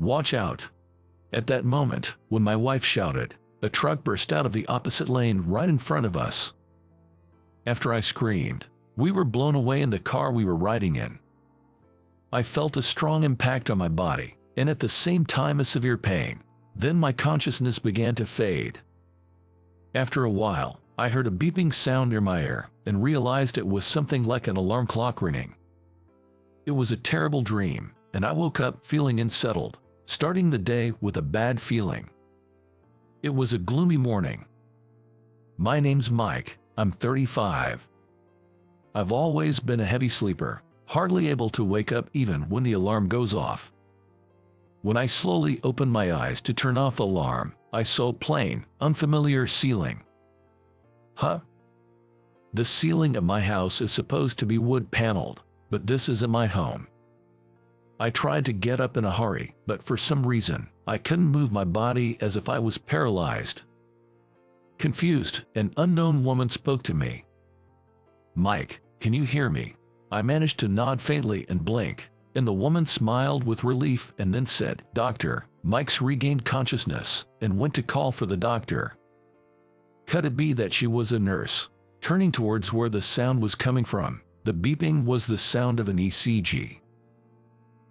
Watch out." At that moment, when my wife shouted, a truck burst out of the opposite lane right in front of us. After I screamed, we were blown away in the car we were riding in. I felt a strong impact on my body, and at the same time a severe pain. Then my consciousness began to fade. After a while, I heard a beeping sound near my ear and realized it was something like an alarm clock ringing. It was a terrible dream, and I woke up feeling unsettled, starting the day with a bad feeling. It was a gloomy morning. My name's Mike. I'm 35. I've always been a heavy sleeper, hardly able to wake up even when the alarm goes off. When I slowly opened my eyes to turn off the alarm, I saw a plain, unfamiliar ceiling. Huh? The ceiling of my house is supposed to be wood-paneled, but this isn't my home. I tried to get up in a hurry, but for some reason, I couldn't move my body as if I was paralyzed. Confused, an unknown woman spoke to me. "Mike, can you hear me?" I managed to nod faintly and blink, and the woman smiled with relief and then said, "Doctor." Mike's regained consciousness and went to call for the doctor. Could it be that she was a nurse? Turning towards where the sound was coming from, the beeping was the sound of an ECG.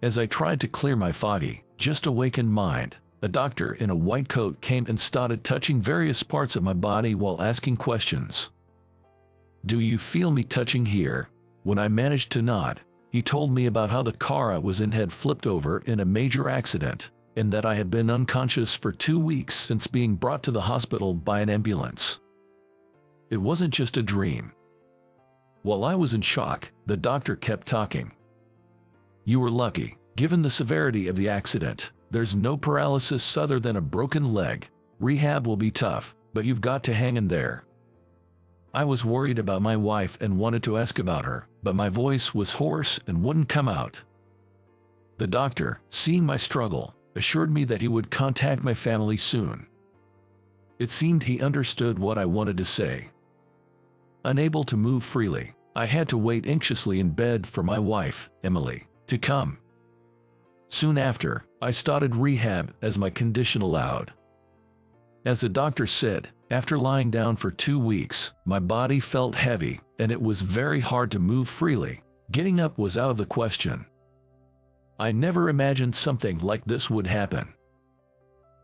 As I tried to clear my foggy, just awakened mind, a doctor in a white coat came and started touching various parts of my body while asking questions. "Do you feel me touching here?" When I managed to nod, he told me about how the car I was in had flipped over in a major accident, and that I had been unconscious for 2 weeks since being brought to the hospital by an ambulance. It wasn't just a dream. While I was in shock, the doctor kept talking. "You were lucky. Given the severity of the accident, there's no paralysis other than a broken leg. Rehab will be tough, but you've got to hang in there." I was worried about my wife and wanted to ask about her, but my voice was hoarse and wouldn't come out. The doctor, seeing my struggle, assured me that he would contact my family soon. It seemed he understood what I wanted to say. Unable to move freely, I had to wait anxiously in bed for my wife, Emily, to come. Soon after, I started rehab as my condition allowed. As the doctor said, after lying down for 2 weeks, my body felt heavy, and it was very hard to move freely. Getting up was out of the question. I never imagined something like this would happen.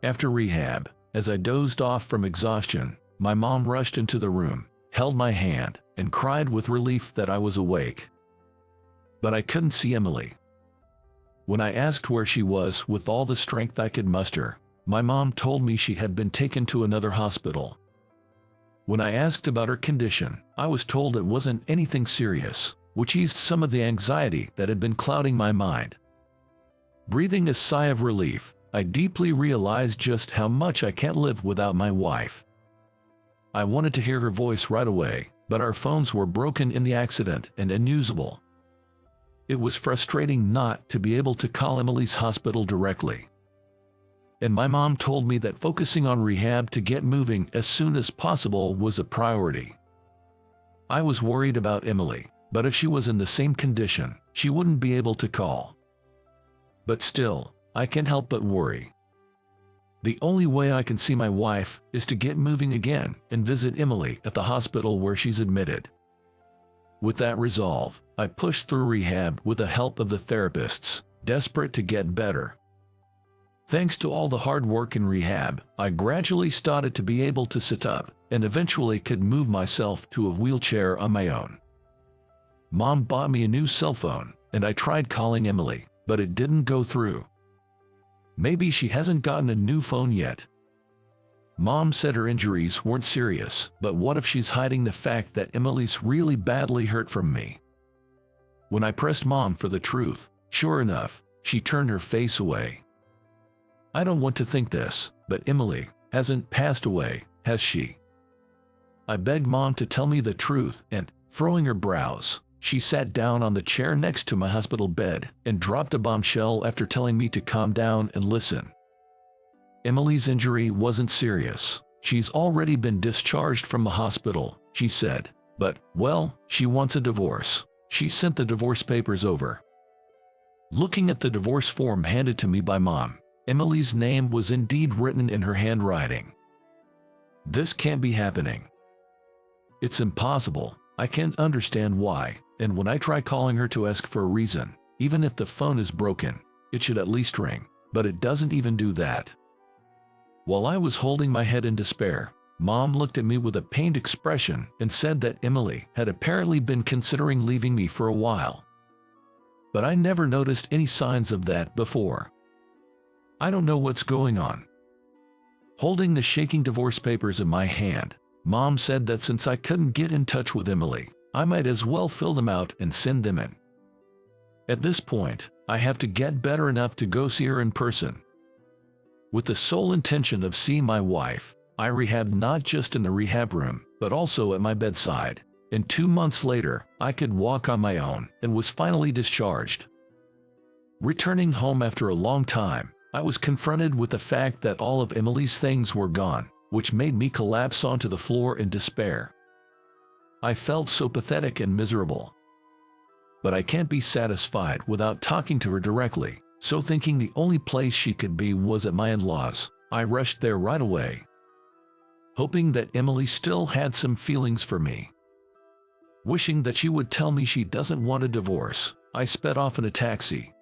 After rehab, as I dozed off from exhaustion, my mom rushed into the room, held my hand, and cried with relief that I was awake. But I couldn't see Emily. When I asked where she was with all the strength I could muster, my mom told me she had been taken to another hospital. When I asked about her condition, I was told it wasn't anything serious, which eased some of the anxiety that had been clouding my mind. Breathing a sigh of relief, I deeply realized just how much I can't live without my wife. I wanted to hear her voice right away, but our phones were broken in the accident and unusable. It was frustrating not to be able to call Emily's hospital directly. And my mom told me that focusing on rehab to get moving as soon as possible was a priority. I was worried about Emily, but if she was in the same condition, she wouldn't be able to call. But still, I can't help but worry. The only way I can see my wife is to get moving again and visit Emily at the hospital where she's admitted. With that resolve, I pushed through rehab with the help of the therapists, desperate to get better. Thanks to all the hard work in rehab, I gradually started to be able to sit up and eventually could move myself to a wheelchair on my own. Mom bought me a new cell phone, and I tried calling Emily, but it didn't go through. Maybe she hasn't gotten a new phone yet. Mom said her injuries weren't serious, but what if she's hiding the fact that Emily's really badly hurt from me? When I pressed Mom for the truth, sure enough, she turned her face away. I don't want to think this, but Emily hasn't passed away, has she? I begged Mom to tell me the truth, and, furrowing her brows, she sat down on the chair next to my hospital bed and dropped a bombshell after telling me to calm down and listen. Emily's injury wasn't serious. She's already been discharged from the hospital, she said. But, well, she wants a divorce. She sent the divorce papers over. Looking at the divorce form handed to me by Mom, Emily's name was indeed written in her handwriting. This can't be happening. It's impossible. I can't understand why, and when I try calling her to ask for a reason, even if the phone is broken, it should at least ring, but it doesn't even do that. While I was holding my head in despair, Mom looked at me with a pained expression and said that Emily had apparently been considering leaving me for a while. But I never noticed any signs of that before. I don't know what's going on. Holding the shaking divorce papers in my hand, Mom said that since I couldn't get in touch with Emily, I might as well fill them out and send them in. At this point, I have to get better enough to go see her in person. With the sole intention of seeing my wife, I rehabbed not just in the rehab room, but also at my bedside. And 2 months later, I could walk on my own and was finally discharged. Returning home after a long time, I was confronted with the fact that all of Emily's things were gone, which made me collapse onto the floor in despair. I felt so pathetic and miserable. But I can't be satisfied without talking to her directly, so thinking the only place she could be was at my in-laws, I rushed there right away, hoping that Emily still had some feelings for me. Wishing that she would tell me she doesn't want a divorce, I sped off in a taxi.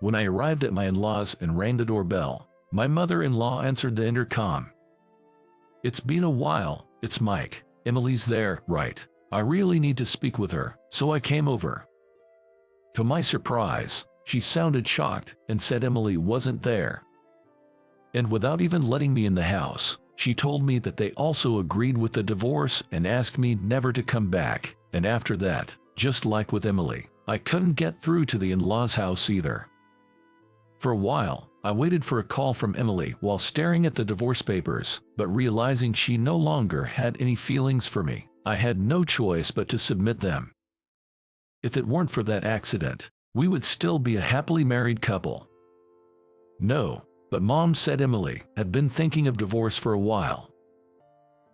When I arrived at my in-laws and rang the doorbell, my mother-in-law answered the intercom. "It's been a while, it's Mike. Emily's there, right? I really need to speak with her, so I came over." To my surprise, she sounded shocked and said Emily wasn't there. And without even letting me in the house, she told me that they also agreed with the divorce and asked me never to come back, and after that, just like with Emily, I couldn't get through to the in-laws' house either. For a while, I waited for a call from Emily while staring at the divorce papers, but realizing she no longer had any feelings for me, I had no choice but to submit them. If it weren't for that accident, we would still be a happily married couple. No. But Mom said Emily had been thinking of divorce for a while.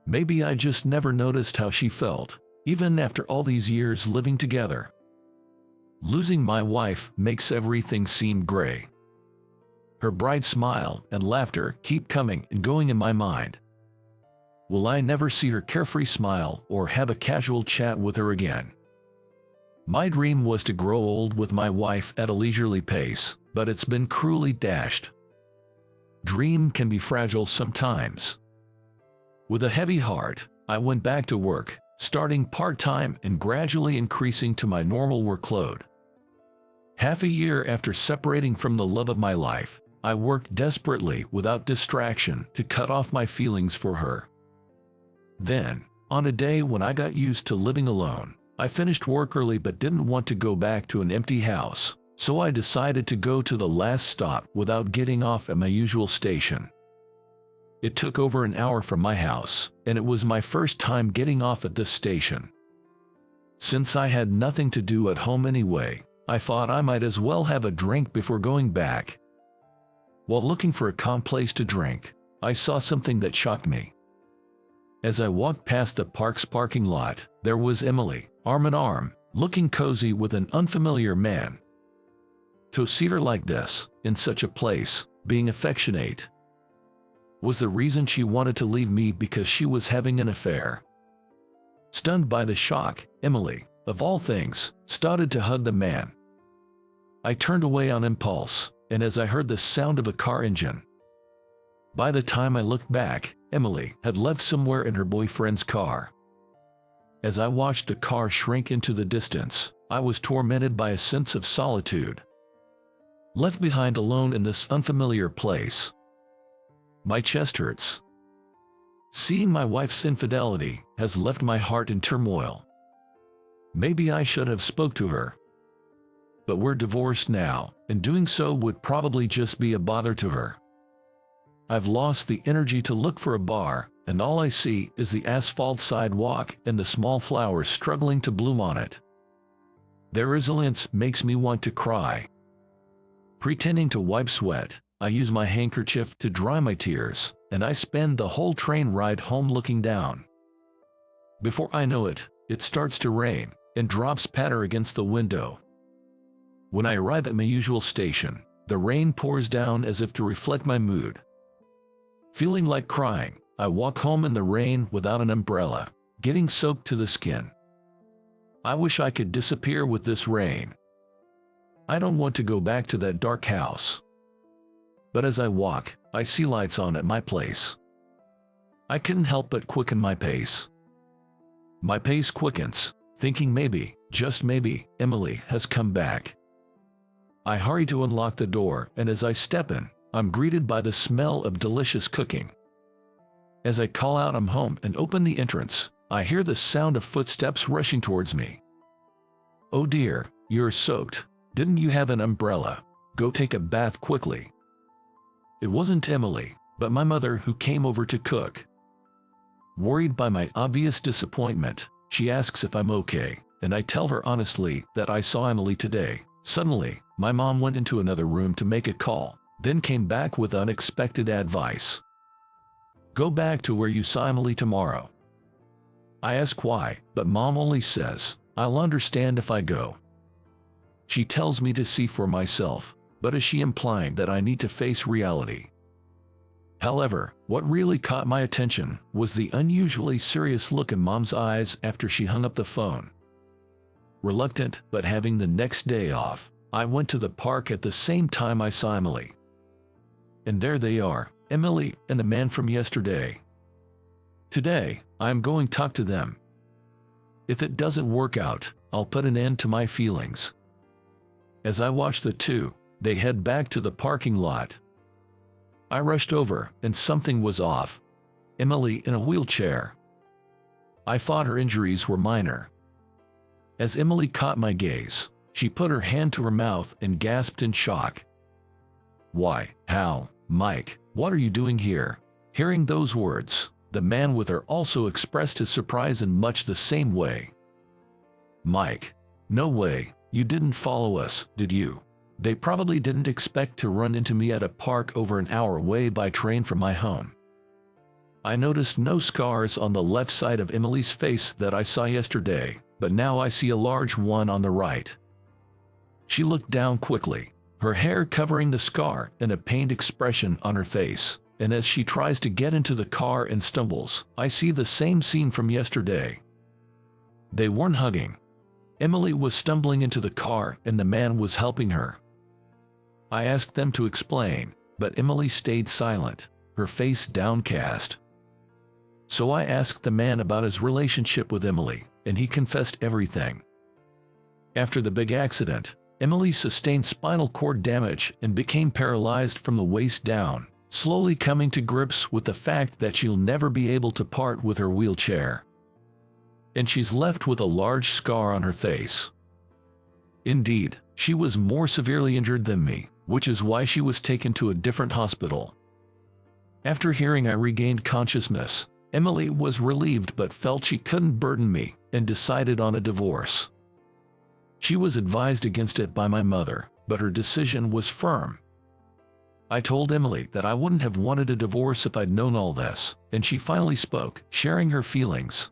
Maybe I just never noticed how she felt, even after all these years living together. Losing my wife makes everything seem gray. Her bright smile and laughter keep coming and going in my mind. Will I never see her carefree smile or have a casual chat with her again? My dream was to grow old with my wife at a leisurely pace, but it's been cruelly dashed. Dream can be fragile sometimes. With a heavy heart, I went back to work, starting part-time and gradually increasing to my normal workload. Half a year after separating from the love of my life, I worked desperately without distraction to cut off my feelings for her. Then, on a day when I got used to living alone, I finished work early but didn't want to go back to an empty house. So I decided to go to the last stop without getting off at my usual station. It took over an hour from my house, and it was my first time getting off at this station. Since I had nothing to do at home anyway, I thought I might as well have a drink before going back. While looking for a calm place to drink, I saw something that shocked me. As I walked past the park's parking lot, there was Emily, arm in arm, looking cozy with an unfamiliar man. To see her like this, in such a place, being affectionate. Was the reason she wanted to leave me because she was having an affair? Stunned by the shock, Emily, of all things, started to hug the man. I turned away on impulse, and as I heard the sound of a car engine. By the time I looked back, Emily had left somewhere in her boyfriend's car. As I watched the car shrink into the distance, I was tormented by a sense of solitude. Left behind alone in this unfamiliar place. My chest hurts. Seeing my wife's infidelity has left my heart in turmoil. Maybe I should have spoke to her. But we're divorced now, and doing so would probably just be a bother to her. I've lost the energy to look for a bar, and all I see is the asphalt sidewalk and the small flowers struggling to bloom on it. Their resilience makes me want to cry. Pretending to wipe sweat, I use my handkerchief to dry my tears, and I spend the whole train ride home looking down. Before I know it, it starts to rain, and drops patter against the window. When I arrive at my usual station, The rain pours down as if to reflect my mood. Feeling like crying, I walk home in the rain without an umbrella, getting soaked to the skin. I wish I could disappear with this rain. I don't want to go back to that dark house. But as I walk, I see lights on at my place. I couldn't help but quicken my pace. My pace quickens, thinking maybe, just maybe, Emily has come back. I hurry to unlock the door, and as I step in, I'm greeted by the smell of delicious cooking. As I call out I'm home and open the entrance, I hear the sound of footsteps rushing towards me. Oh dear, you're soaked. Didn't you have an umbrella? Go take a bath quickly. It wasn't Emily, but my mother who came over to cook. Worried by my obvious disappointment, she asks if I'm okay, and I tell her honestly that I saw Emily today. Suddenly, my mom went into another room to make a call, then came back with unexpected advice. Go back to where you saw Emily tomorrow. I ask why, but Mom only says, I'll understand if I go. She tells me to see for myself, but is she implying that I need to face reality? However, what really caught my attention was the unusually serious look in Mom's eyes after she hung up the phone. Reluctant but having the next day off, I went to the park at the same time I saw Emily. And there they are, Emily and the man from yesterday. Today, I'm going to talk to them. If it doesn't work out, I'll put an end to my feelings. As I watch the two, they head back to the parking lot. I rushed over, and something was off. Emily in a wheelchair. I thought her injuries were minor. As Emily caught my gaze, she put her hand to her mouth and gasped in shock. Why, how, Mike, what are you doing here? Hearing those words, the man with her also expressed his surprise in much the same way. Mike, no way, you didn't follow us, did you? They probably didn't expect to run into me at a park over an hour away by train from my home. I noticed no scars on the left side of Emily's face that I saw yesterday, but now I see a large one on the right. She looked down quickly, her hair covering the scar and a pained expression on her face, and as she tries to get into the car and stumbles, I see the same scene from yesterday. They weren't hugging. Emily was stumbling into the car and the man was helping her. I asked them to explain, but Emily stayed silent, her face downcast. So I asked the man about his relationship with Emily, and he confessed everything. After the big accident, Emily sustained spinal cord damage and became paralyzed from the waist down, slowly coming to grips with the fact that she'll never be able to part with her wheelchair. And she's left with a large scar on her face. Indeed, she was more severely injured than me, which is why she was taken to a different hospital. After hearing I regained consciousness, Emily was relieved but felt she couldn't burden me and decided on a divorce. She was advised against it by my mother, but her decision was firm. I told Emily that I wouldn't have wanted a divorce if I'd known all this, and she finally spoke, sharing her feelings.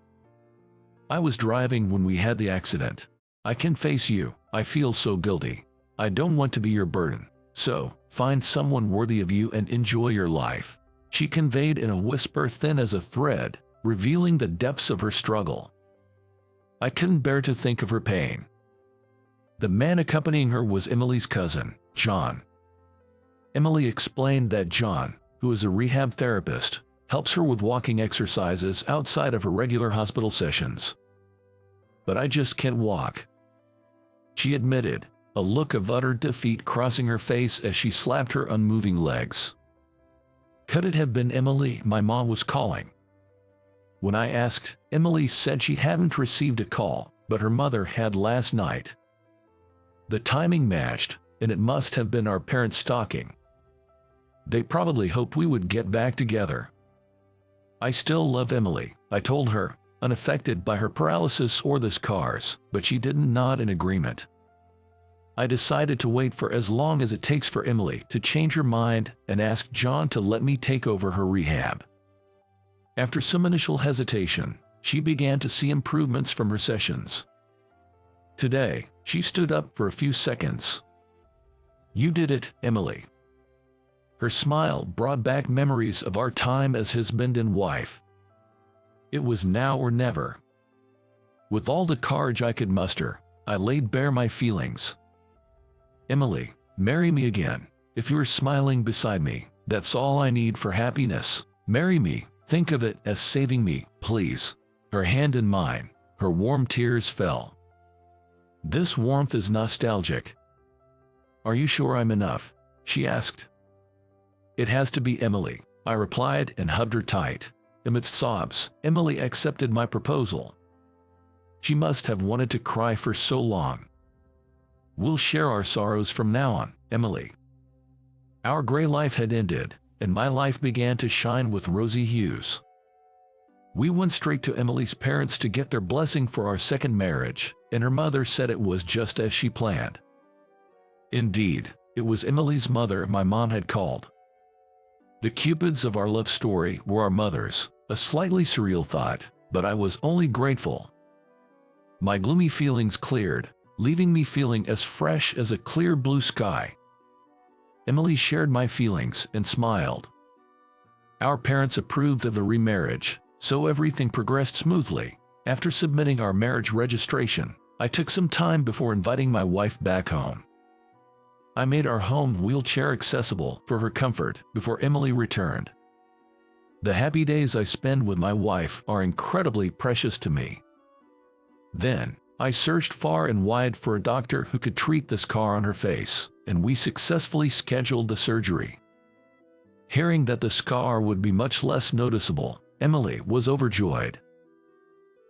I was driving when we had the accident. I can face you, I feel so guilty. I don't want to be your burden. So, find someone worthy of you and enjoy your life. She conveyed in a whisper thin as a thread, revealing the depths of her struggle. I couldn't bear to think of her pain. The man accompanying her was Emily's cousin, John. Emily explained that John, who is a rehab therapist, helps her with walking exercises outside of her regular hospital sessions. But I just can't walk, she admitted, a look of utter defeat crossing her face as she slapped her unmoving legs. Could it have been Emily my mom was calling? When I asked, Emily said she hadn't received a call, but her mother had last night. The timing matched, and it must have been our parents talking. They probably hoped we would get back together. I still love Emily, I told her, unaffected by her paralysis or the scars, but she didn't nod in agreement. I decided to wait for as long as it takes for Emily to change her mind and asked John to let me take over her rehab. After some initial hesitation, she began to see improvements from her sessions. Today, she stood up for a few seconds. You did it, Emily." Her smile brought back memories of our time as husband and wife. It was now or never. With all the courage I could muster, I laid bare my feelings. "Emily, marry me again. If you're smiling beside me, that's all I need for happiness. Marry me. Think of it as saving me, please." Her hand in mine, her warm tears fell. This warmth is nostalgic. "Are you sure I'm enough?" she asked. "It has to be, Emily," I replied and hugged her tight. Amidst sobs, Emily accepted my proposal. She must have wanted to cry for so long. "We'll share our sorrows from now on, Emily." Our gray life had ended, and my life began to shine with rosy hues. We went straight to Emily's parents to get their blessing for our second marriage, and her mother said it was just as she planned. Indeed, it was Emily's mother my mom had called. The cupids of our love story were our mothers, a slightly surreal thought, but I was only grateful. My gloomy feelings cleared, leaving me feeling as fresh as a clear blue sky. Emily shared my feelings and smiled. Our parents approved of the remarriage, so everything progressed smoothly. After submitting our marriage registration, I took some time before inviting my wife back home. I made our home wheelchair accessible for her comfort before Emily returned. The happy days I spend with my wife are incredibly precious to me. Then, I searched far and wide for a doctor who could treat the scar on her face, and we successfully scheduled the surgery. Hearing that the scar would be much less noticeable, Emily was overjoyed.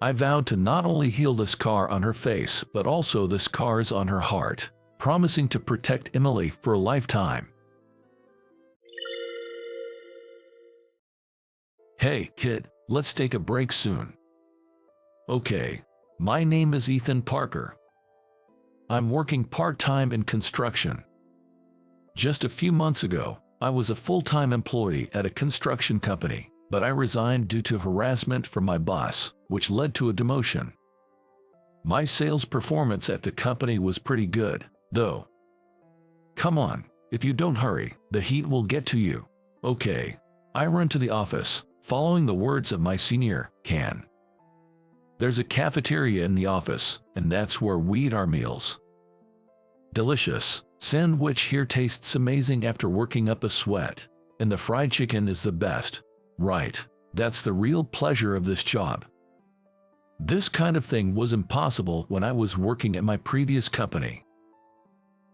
I vowed to not only heal the scar on her face but also the scars on her heart, promising to protect Emily for a lifetime. "Hey, kid, let's take a break soon." "Okay. My name is Ethan Parker. I'm working part-time in construction. Just a few months ago, I was a full-time employee at a construction company, but I resigned due to harassment from my boss, which led to a demotion. My sales performance at the company was pretty good, though. Come on, if you don't hurry, the heat will get to you." "Okay." I run to the office, following the words of my senior, Ken. There's a cafeteria in the office, and that's where we eat our meals. Delicious. Sandwich here tastes amazing after working up a sweat, and the fried chicken is the best. Right, that's the real pleasure of this job. This kind of thing was impossible when I was working at my previous company.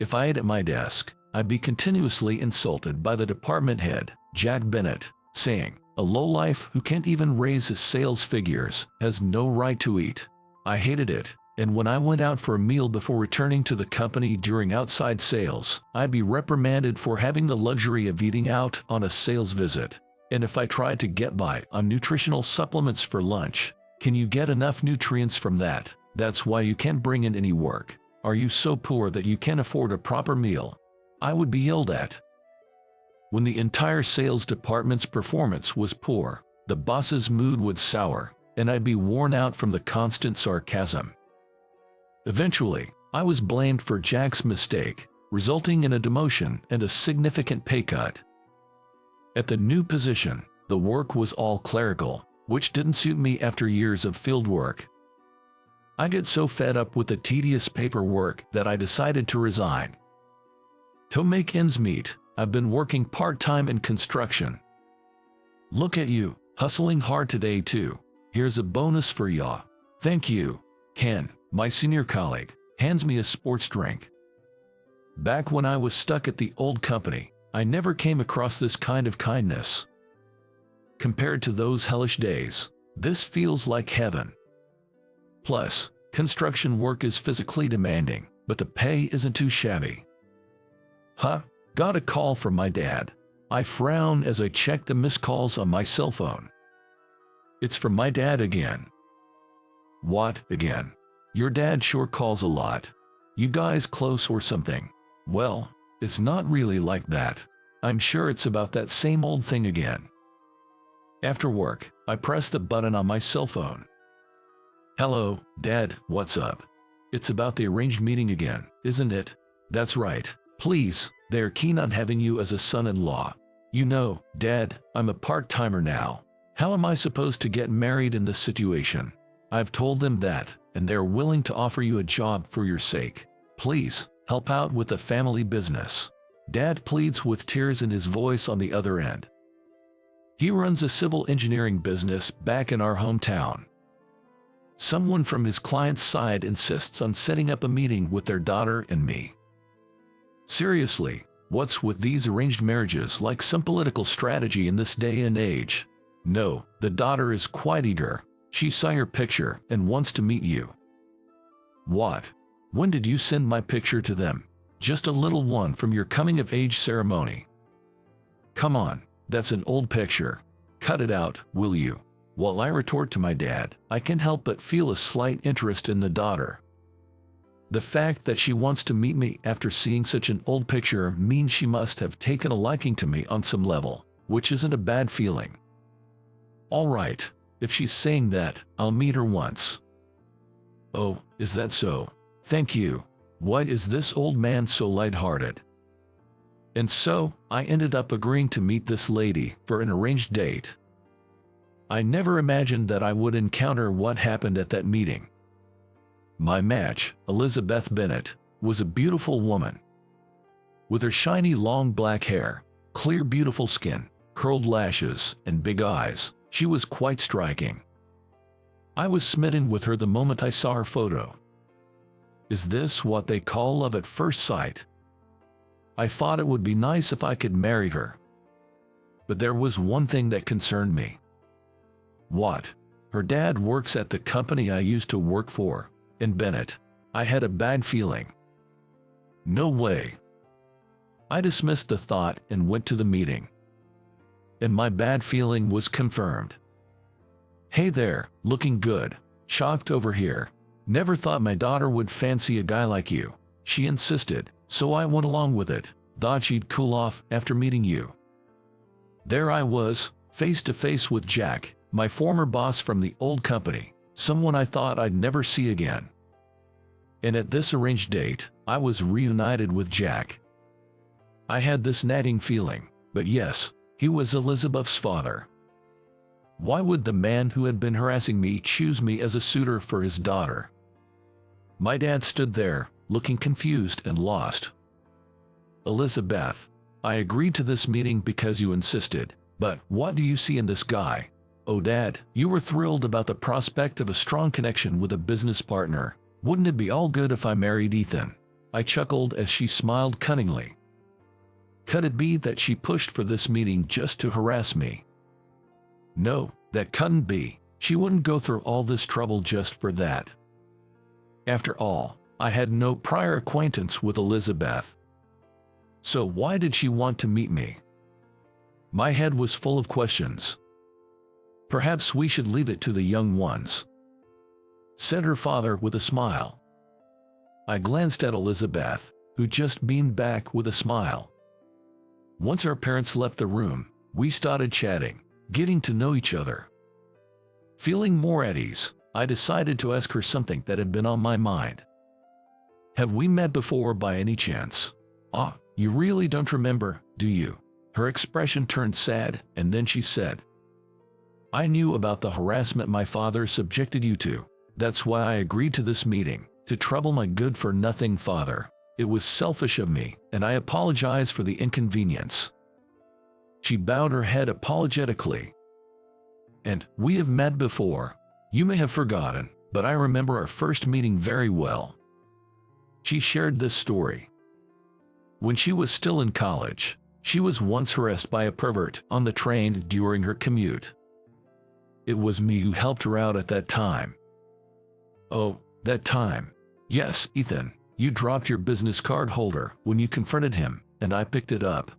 If I ate at my desk, I'd be continuously insulted by the department head, Jack Bennett, saying, "A lowlife who can't even raise his sales figures has no right to eat." I hated it, and when I went out for a meal before returning to the company during outside sales, I'd be reprimanded for having the luxury of eating out on a sales visit. And if I tried to get by on nutritional supplements for lunch, can you get enough nutrients from that? That's why you can't bring in any work. Are you so poor that you can't afford a proper meal? I would be yelled at. When the entire sales department's performance was poor, the boss's mood would sour, and I'd be worn out from the constant sarcasm. Eventually, I was blamed for Jack's mistake, resulting in a demotion and a significant pay cut. At the new position, the work was all clerical, which didn't suit me after years of field work. I get so fed up with the tedious paperwork that I decided to resign. To make ends meet, I've been working part-time in construction. Look at you, hustling hard today too. Here's a bonus for ya. Thank you. Ken, my senior colleague, hands me a sports drink. Back when I was stuck at the old company, I never came across this kind of kindness. Compared to those hellish days, this feels like heaven. Plus, construction work is physically demanding, but the pay isn't too shabby. Huh? Got a call from my dad. I frown as I check the missed calls on my cell phone. It's from my dad again. What, again? Your dad sure calls a lot. You guys close or something? Well, it's not really like that. I'm sure it's about that same old thing again. After work, I press the button on my cell phone. Hello, Dad, what's up? It's about the arranged meeting again, isn't it? That's right. Please, they are keen on having you as a son-in-law. You know, Dad, I'm a part-timer now. How am I supposed to get married in this situation? I've told them that, and they're willing to offer you a job for your sake. Please, help out with the family business. Dad pleads with tears in his voice on the other end. He runs a civil engineering business back in our hometown. Someone from his client's side insists on setting up a meeting with their daughter and me. Seriously, what's with these arranged marriages like some political strategy in this day and age? No, the daughter is quite eager. She saw your picture and wants to meet you. What? When did you send my picture to them? Just a little one from your coming-of-age ceremony. Come on, that's an old picture. Cut it out, will you? While I retort to my dad, I can't help but feel a slight interest in the daughter. The fact that she wants to meet me after seeing such an old picture means she must have taken a liking to me on some level, which isn't a bad feeling. All right, if she's saying that, I'll meet her once. Oh, is that so? Thank you. Why is this old man so lighthearted? And so, I ended up agreeing to meet this lady for an arranged date. I never imagined that I would encounter what happened at that meeting. My match, Elizabeth Bennett, was a beautiful woman. With her shiny long black hair, clear beautiful skin, curled lashes, and big eyes, she was quite striking. I was smitten with her the moment I saw her photo. Is this what they call love at first sight? I thought it would be nice if I could marry her. But there was one thing that concerned me. What? Her dad works at the company I used to work for, in Bennett. I had a bad feeling. No way. I dismissed the thought and went to the meeting. And my bad feeling was confirmed. Hey there, looking good. Shocked over here. Never thought my daughter would fancy a guy like you. She insisted, so I went along with it. Thought she'd cool off after meeting you. There I was, face to face with Jack, my former boss from the old company, someone I thought I'd never see again. And at this arranged date, I was reunited with Jack. I had this nagging feeling, but yes, he was Elizabeth's father. Why would the man who had been harassing me choose me as a suitor for his daughter? My dad stood there, looking confused and lost. Elizabeth, I agreed to this meeting because you insisted, but what do you see in this guy? Oh Dad, you were thrilled about the prospect of a strong connection with a business partner. Wouldn't it be all good if I married Ethan? I chuckled as she smiled cunningly. Could it be that she pushed for this meeting just to harass me? No, that couldn't be. She wouldn't go through all this trouble just for that. After all, I had no prior acquaintance with Elizabeth. So why did she want to meet me? My head was full of questions. Perhaps we should leave it to the young ones, said her father with a smile. I glanced at Elizabeth, who just beamed back with a smile. Once our parents left the room, we started chatting, getting to know each other. Feeling more at ease, I decided to ask her something that had been on my mind. Have we met before by any chance? Ah, you really don't remember, do you? Her expression turned sad, and then she said, I knew about the harassment my father subjected you to. That's why I agreed to this meeting, to trouble my good-for-nothing father. It was selfish of me, and I apologize for the inconvenience. She bowed her head apologetically. And we have met before. You may have forgotten, but I remember our first meeting very well. She shared this story. When she was still in college, she was once harassed by a pervert on the train during her commute. It was me who helped her out at that time. Oh, that time. Yes, Ethan, you dropped your business card holder when you confronted him, and I picked it up.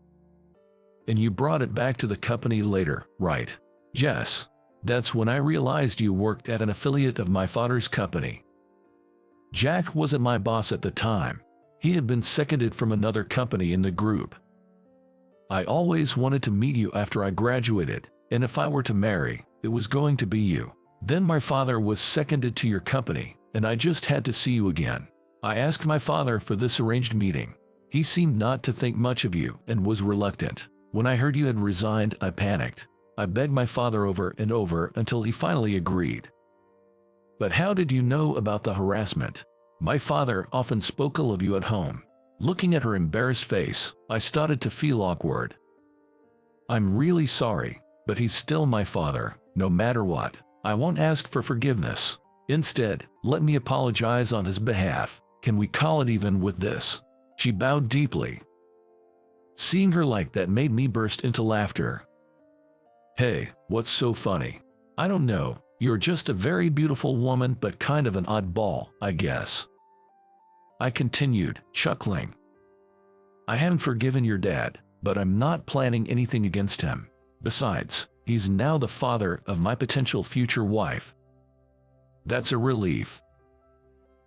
And you brought it back to the company later, right? Yes. That's when I realized you worked at an affiliate of my father's company. Jack wasn't my boss at the time. He had been seconded from another company in the group. I always wanted to meet you after I graduated, and if I were to marry, it was going to be you. Then my father was seconded to your company, and I just had to see you again. I asked my father for this arranged meeting. He seemed not to think much of you and was reluctant. When I heard you had resigned, I panicked. I begged my father over and over until he finally agreed. But how did you know about the harassment? My father often spoke ill of you at home. Looking at her embarrassed face, I started to feel awkward. I'm really sorry, but he's still my father, no matter what. I won't ask for forgiveness. Instead, let me apologize on his behalf. Can we call it even with this? She bowed deeply. Seeing her like that made me burst into laughter. Hey, what's so funny? I don't know, you're just a very beautiful woman but kind of an oddball, I guess. I continued, chuckling. I haven't forgiven your dad, but I'm not planning anything against him. Besides, he's now the father of my potential future wife. That's a relief.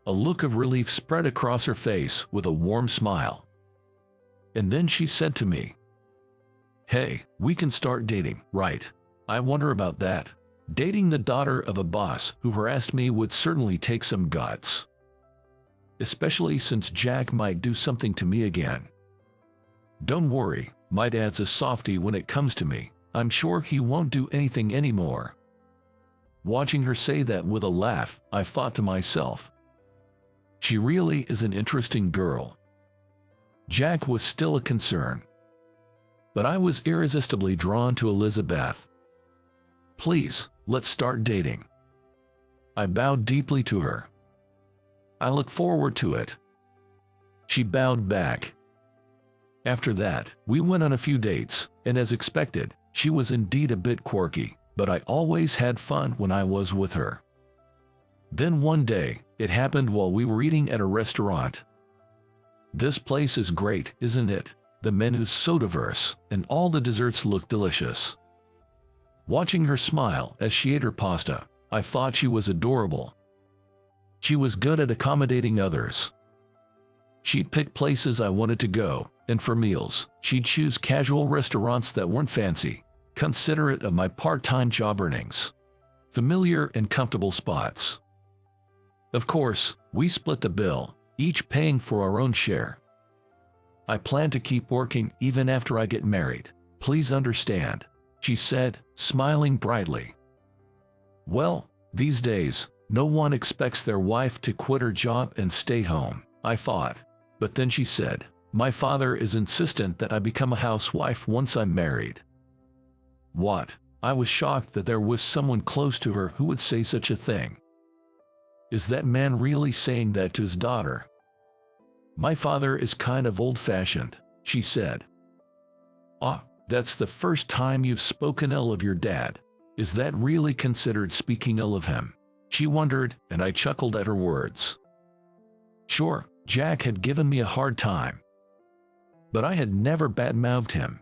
A look of relief spread across her face with a warm smile. And then she said to me, "Hey, we can start dating, right? I wonder about that. Dating the daughter of a boss who harassed me would certainly take some guts. Especially since Jack might do something to me again. Don't worry, my dad's a softie when it comes to me. I'm sure he won't do anything anymore." Watching her say that with a laugh, I thought to myself, she really is an interesting girl. Jack was still a concern, but I was irresistibly drawn to Elizabeth. Please, let's start dating. I bowed deeply to her. I look forward to it. She bowed back. After that, we went on a few dates, and as expected, she was indeed a bit quirky, but I always had fun when I was with her. Then one day, it happened while we were eating at a restaurant. This place is great, isn't it? The menu's so diverse, and all the desserts look delicious. Watching her smile as she ate her pasta, I thought she was adorable. She was good at accommodating others. She'd pick places I wanted to go, and for meals, she'd choose casual restaurants that weren't fancy, considerate of my part-time job earnings. Familiar and comfortable spots. Of course, we split the bill, each paying for our own share. I plan to keep working even after I get married. Please understand, she said, smiling brightly. Well, these days, no one expects their wife to quit her job and stay home, I thought. But then she said, my father is insistent that I become a housewife once I'm married. What? I was shocked that there was someone close to her who would say such a thing. Is that man really saying that to his daughter? My father is kind of old-fashioned, she said. Ah, that's the first time you've spoken ill of your dad. Is that really considered speaking ill of him? She wondered, and I chuckled at her words. Sure, Jack had given me a hard time, but I had never badmouthed him.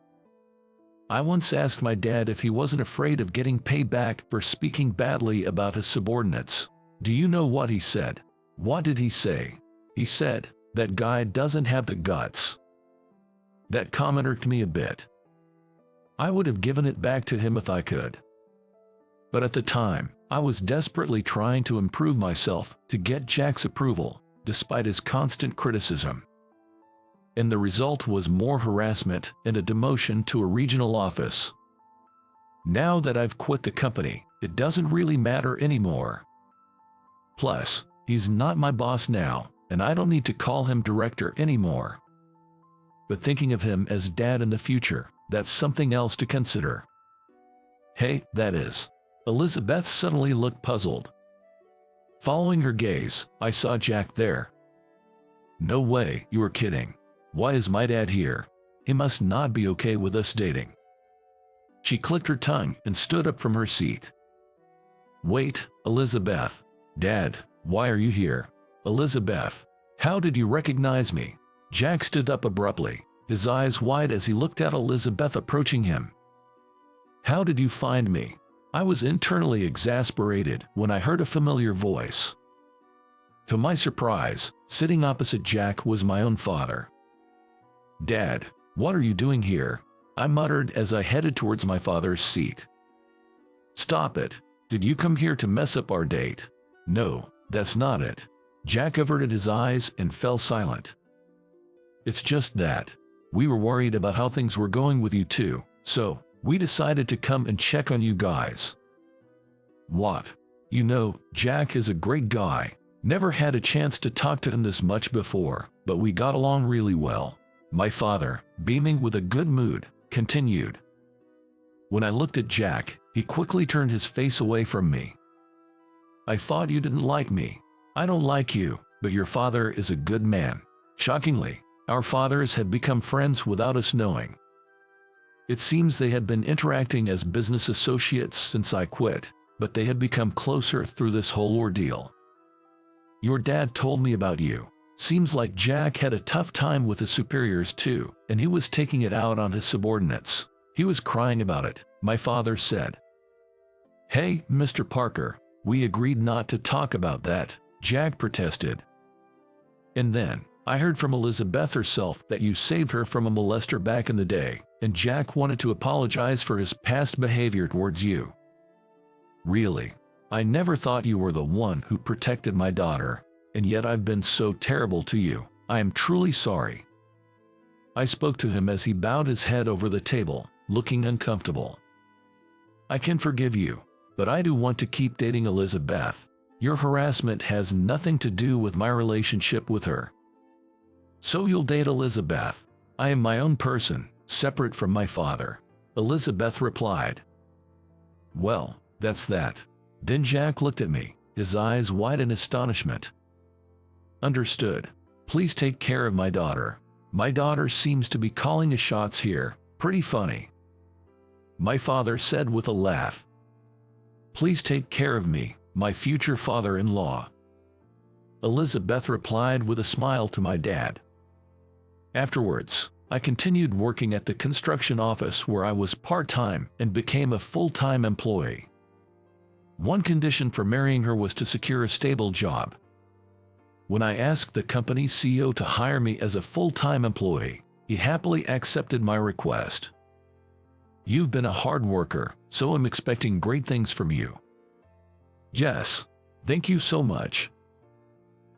I once asked my dad if he wasn't afraid of getting paid back for speaking badly about his subordinates. Do you know what he said? What did he say? He said, that guy doesn't have the guts. That comment irked me a bit. I would have given it back to him if I could. But at the time, I was desperately trying to improve myself to get Jack's approval, despite his constant criticism. And the result was more harassment and a demotion to a regional office. Now that I've quit the company, it doesn't really matter anymore. Plus, he's not my boss now, and I don't need to call him director anymore. But thinking of him as dad in the future, that's something else to consider. Hey, that is. Elizabeth suddenly looked puzzled. Following her gaze, I saw Jack there. No way, you were kidding. Why is my dad here? He must not be okay with us dating. She clicked her tongue and stood up from her seat. Wait, Elizabeth. Dad, why are you here? Elizabeth, how did you recognize me? Jack stood up abruptly, his eyes wide as he looked at Elizabeth approaching him. How did you find me? I was internally exasperated when I heard a familiar voice. To my surprise, sitting opposite Jack was my own father. Dad, what are you doing here? I muttered as I headed towards my father's seat. Stop it. Did you come here to mess up our date? No, that's not it. Jack averted his eyes and fell silent. It's just that we were worried about how things were going with you too, so we decided to come and check on you guys. What? You know, Jack is a great guy. Never had a chance to talk to him this much before, but we got along really well. My father, beaming with a good mood, continued. When I looked at Jack, he quickly turned his face away from me. I thought you didn't like me. I don't like you, but your father is a good man. Shockingly, our fathers had become friends without us knowing. It seems they had been interacting as business associates since I quit, but they had become closer through this whole ordeal. Your dad told me about you. Seems like Jack had a tough time with his superiors too, and he was taking it out on his subordinates. He was crying about it, my father said. Hey, Mr. Parker, we agreed not to talk about that, Jack protested. And then, I heard from Elizabeth herself that you saved her from a molester back in the day, and Jack wanted to apologize for his past behavior towards you. Really? I never thought you were the one who protected my daughter, and yet I've been so terrible to you. I am truly sorry. I spoke to him as he bowed his head over the table, looking uncomfortable. I can forgive you, but I do want to keep dating Elizabeth. Your harassment has nothing to do with my relationship with her. So you'll date Elizabeth. I am my own person, separate from my father, Elizabeth replied. Well, that's that. Then Jack looked at me, his eyes wide in astonishment. Understood. Please take care of my daughter. My daughter seems to be calling the shots here. Pretty funny. My father said with a laugh. Please take care of me, my future father-in-law. Elizabeth replied with a smile to my dad. Afterwards, I continued working at the construction office where I was part-time and became a full-time employee. One condition for marrying her was to secure a stable job. When I asked the company's CEO to hire me as a full-time employee, he happily accepted my request. You've been a hard worker, so I'm expecting great things from you. Yes, thank you so much.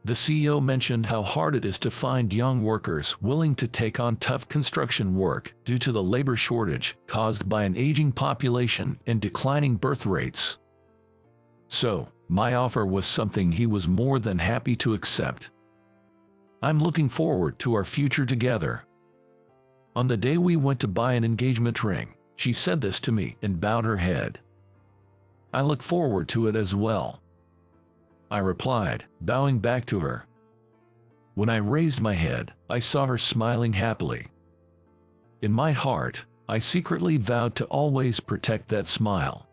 The CEO mentioned how hard it is to find young workers willing to take on tough construction work due to the labor shortage caused by an aging population and declining birth rates. So, my offer was something he was more than happy to accept. I'm looking forward to our future together. On the day we went to buy an engagement ring, she said this to me and bowed her head. I look forward to it as well, I replied, bowing back to her. When I raised my head, I saw her smiling happily. In my heart, I secretly vowed to always protect that smile.